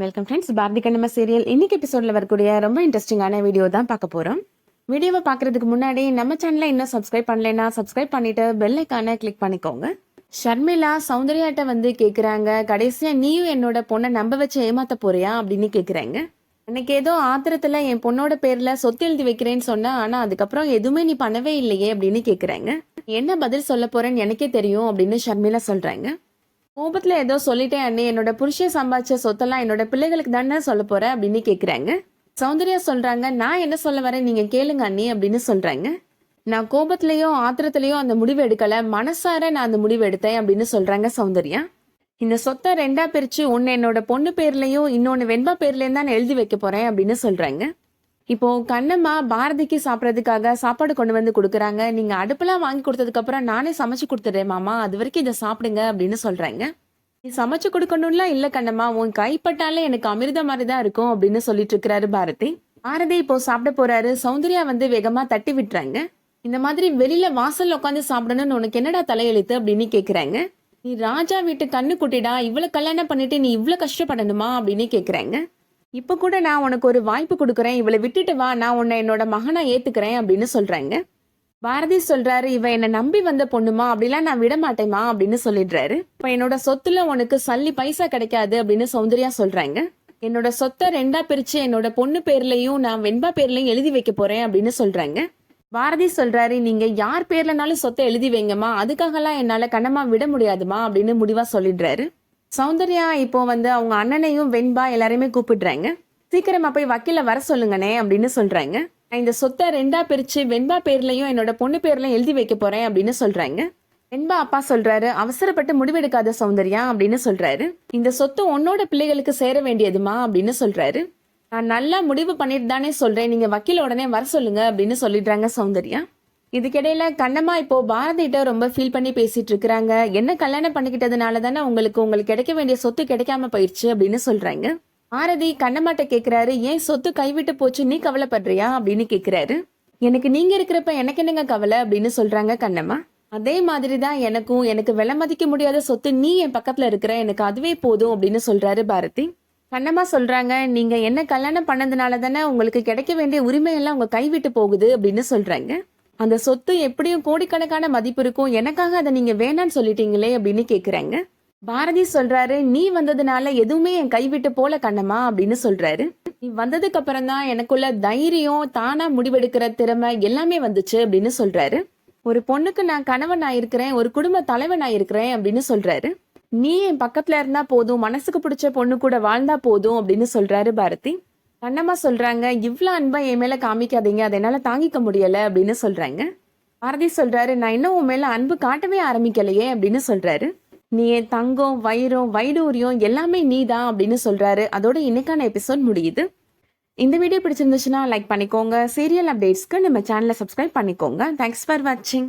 Welcome friends. Bharathi Kannamma serial இன்னைக்கு எபிசோட்ல வரக்கூடிய ரொம்ப இன்ட்ரெஸ்டிங்கான வீடியோ தான் பார்க்க போறோம். வீடியோவை பார்க்கறதுக்கு முன்னாடி நம்ம சேனலை இன்னும் சப்ஸ்கிரைப் பண்ணலைன்னா சப்ஸ்கிரைப் பண்ணிட்டு பெல் ஐக்கானை கிளிக் பண்ணிக்கோங்க. ஷர்மிளா சௌந்தர்யாட்ட வந்து கேக்குறாங்க, கடைசியா நீயும் என்னோட பொண்ணை நம்ப வச்சு ஏமாத்த போறியா அப்படின்னு கேக்குறாங்க. அன்னைக்கு ஏதோ ஆத்திரத்துல என் பொண்ணோட பேர்ல சொத்து எழுதி வைக்கிறேன்னு சொன்னா, ஆனா அதுக்கப்புறம் எதுவுமே நீ பண்ணவே இல்லையே அப்படின்னு கேக்குறாங்க. என்ன பதில் சொல்ல போறேன்னு எனக்கே தெரியும் அப்படின்னு ஷர்மிளா சொல்றாங்க. கோபத்துல ஏதோ சொல்லிட்டேன் அண்ணே, என்னோட புருஷன் சம்பாதிச்ச சொத்தெல்லாம் என்னோட பிள்ளைகளுக்கு தானே சொல்ல போறேன் அப்படின்னு கேக்குறாங்க. சௌந்தர்யா சொல்றாங்க, நான் என்ன சொல்ல வரேன் நீங்க கேளுங்க அண்ணி அப்படின்னு சொல்றாங்க. நான் கோபத்திலயோ ஆத்திரத்திலயோ அந்த முடிவு எடுக்கல, மனசார நான் அந்த முடிவு எடுத்தேன் அப்படின்னு சொல்றாங்க சௌந்தர்யா. இந்த சொத்தை ரெண்டா பிரிச்சு ஒன்னு என்னோட பொண்ணு பேர்லயும் இன்னொன்னு வெண்பா பேர்லயும் தான் எழுதி வைக்க போறேன் அப்படின்னு சொல்றாங்க. இப்போ கண்ணம்மா பாரதிக்கு சாப்பிட்றதுக்காக சாப்பாடு கொண்டு வந்து கொடுக்குறாங்க. நீங்க அடுப்பெல்லாம் வாங்கி கொடுத்ததுக்கு அப்புறம் நானே சமைச்சு கொடுத்துறேன் மாமா, அது வரைக்கும் இதை சாப்பிடுங்க அப்படின்னு சொல்றாங்க. நீ சமைச்சு கொடுக்கணும்லாம் இல்ல கண்ணம்மா, உன் கைப்பட்டாலே எனக்கு அமிர்த மாதிரி தான் இருக்கும் அப்படின்னு சொல்லிட்டு இருக்கிறாரு பாரதி. பாரதி இப்போ சாப்பிட போறாரு. சௌந்தர்யா வந்து வேகமா தட்டி விட்டுறாங்க. இந்த மாதிரி வெளியில வாசல்ல உட்காந்து சாப்பிடணும்னு உனக்கு என்னடா தலையெழுத்து அப்படின்னு கேக்குறாங்க. நீ ராஜா வீட்டு கண்ணு குட்டிடா, இவ்வளவு கல்யாணம் பண்ணிட்டு நீ இவ்வளவு கஷ்டப்படணுமா அப்படின்னு கேக்குறாங்க. இப்ப கூட நான் உனக்கு ஒரு வாய்ப்பு கொடுக்குறேன், இவளை விட்டுட்டு வா, நான் உன்னை என்னோட மகனா ஏத்துக்கிறேன் அப்படின்னு சொல்றாங்க. பாரதி சொல்றாரு, இவ என்னை நம்பி வந்த பொண்ணுமா, அப்படிலாம் நான் விட மாட்டேமா அப்படின்னு சொல்லிடுறாரு. இப்ப என்னோட சொத்துல உனக்கு சல்லி பைசா கிடைக்காது அப்படின்னு சௌந்தர்யா சொல்றாங்க. என்னோட சொத்தை ரெண்டா பிரிச்சு என்னோட பொண்ணு பேர்லயும் நான் வெண்பா பேர்லயும் எழுதி வைக்க போறேன் அப்படின்னு சொல்றாங்க. பாரதி சொல்றாரு, நீங்க யார் பேர்லனாலும் சொத்தை எழுதி வைங்கம்மா, அதுக்காகலாம் என்னால கண்ணம்மா விட முடியாதுமா அப்படின்னு முடிவா சொல்லிடுறாரு. சௌந்தர்யா இப்போ வந்து அவங்க அண்ணனையும் வெண்பா எல்லாரையுமே கூப்பிடுறாங்க. சீக்கிரமா போய் வக்கீல வர சொல்லுங்கண்ணே அப்படின்னு சொல்றாங்க. நான் இந்த சொத்தை ரெண்டா பிரிச்சு வெண்பா பேர்லயும் என்னோட பொண்ணு பேர்லயும் எழுதி வைக்க போறேன் அப்படின்னு சொல்றாங்க. வெண்பா அப்பா சொல்றாரு, அவசரப்பட்டு முடிவெடுக்காத சௌந்தர்யா அப்படின்னு சொல்றாரு. இந்த சொத்து உன்னோட பிள்ளைகளுக்கு சேர வேண்டியதுமா அப்படின்னு சொல்றாரு. நான் நல்லா முடிவு பண்ணிட்டு தானே சொல்றேன், நீங்க வக்கீல உடனே வர சொல்லுங்க அப்படின்னு சொல்லிடுறாங்க சௌந்தர்யா. இதுக்கிடையில கண்ணம்மா இப்போ பாரதிட்ட ரொம்ப ஃபீல் பண்ணி பேசிட்டு இருக்கிறாங்க. என்ன கல்யாணம் பண்ணிக்கிட்டதுனால தானே உங்களுக்கு கிடைக்க வேண்டிய சொத்து கிடைக்காம போயிடுச்சு அப்படின்னு சொல்றாங்க. பாரதி கண்ணம்மாட்ட கேக்குறாரு, ஏன் சொத்து கைவிட்டு போச்சு, நீ கவலைப்படுறியா அப்படின்னு கேக்குறாரு. எனக்கு நீங்க இருக்கிறப்ப எனக்கு என்னங்க கவலை அப்படின்னு சொல்றாங்க கண்ணம்மா. அதே மாதிரிதான் எனக்கு விலை மதிக்க முடியாத சொத்து நீ என் பக்கத்துல இருக்கிற, எனக்கு அதுவே போதும் அப்படின்னு சொல்றாரு பாரதி. கண்ணம்மா சொல்றாங்க, நீங்க என்ன கல்யாணம் பண்ணதுனால தானே உங்களுக்கு கிடைக்க வேண்டிய உரிமையெல்லாம் உங்க கைவிட்டு போகுது அப்படின்னு சொல்றாங்க. அந்த சொத்து எப்படியும் கோடிக்கணக்கான மதிப்பு இருக்கும், எனக்காக அதை நீங்க வேணான்னு சொல்லிட்டீங்களே அப்படின்னு கேக்குறாங்க. பாரதி சொல்றாரு, நீ வந்ததுனால எதுவுமே என் கைவிட்டு போல கண்ணம்மா அப்படின்னு சொல்றாரு. நீ வந்ததுக்கு அப்புறம் தான் எனக்குள்ள தைரியம், தானா முடிவெடுக்கிற திறமை எல்லாமே வந்துச்சு அப்படின்னு சொல்றாரு. ஒரு பொண்ணுக்கு நான் கணவன் ஆயிருக்கிறேன், ஒரு குடும்ப தலைவன் ஆயிருக்கிறேன் அப்படின்னு சொல்றாரு. நீ என் பக்கத்துல இருந்தா போதும், மனசுக்கு பிடிச்ச பொண்ணு கூட வாழ்ந்தா போதும் அப்படின்னு சொல்றாரு பாரதி. கண்ணம்மா சொல்றாங்க, இவ்வளவு அன்பா என் மேல காமிக்காதீங்க, அதை என்னால தாங்கிக்க முடியல அப்படின்னு சொல்றாங்க. பாரதி சொல்றாரு, நான் இன்னும் உன் மேல அன்பு காட்டவே ஆரம்பிக்கலையே அப்படின்னு சொல்றாரு. நீ என் தங்கம், வைரம், வைடூரியம் எல்லாமே நீதான் அப்படின்னு சொல்றாரு. அதோட இன்னைக்கான எபிசோட் முடியுது. இந்த வீடியோ பிடிச்சிருந்துச்சுன்னா லைக் பண்ணிக்கோங்க. சீரியல் அப்டேட்ஸ்க்கு நம்ம சேனலை சப்ஸ்கிரைப் பண்ணிக்கோங்க. தேங்க்ஸ் ஃபார் வாட்சிங்.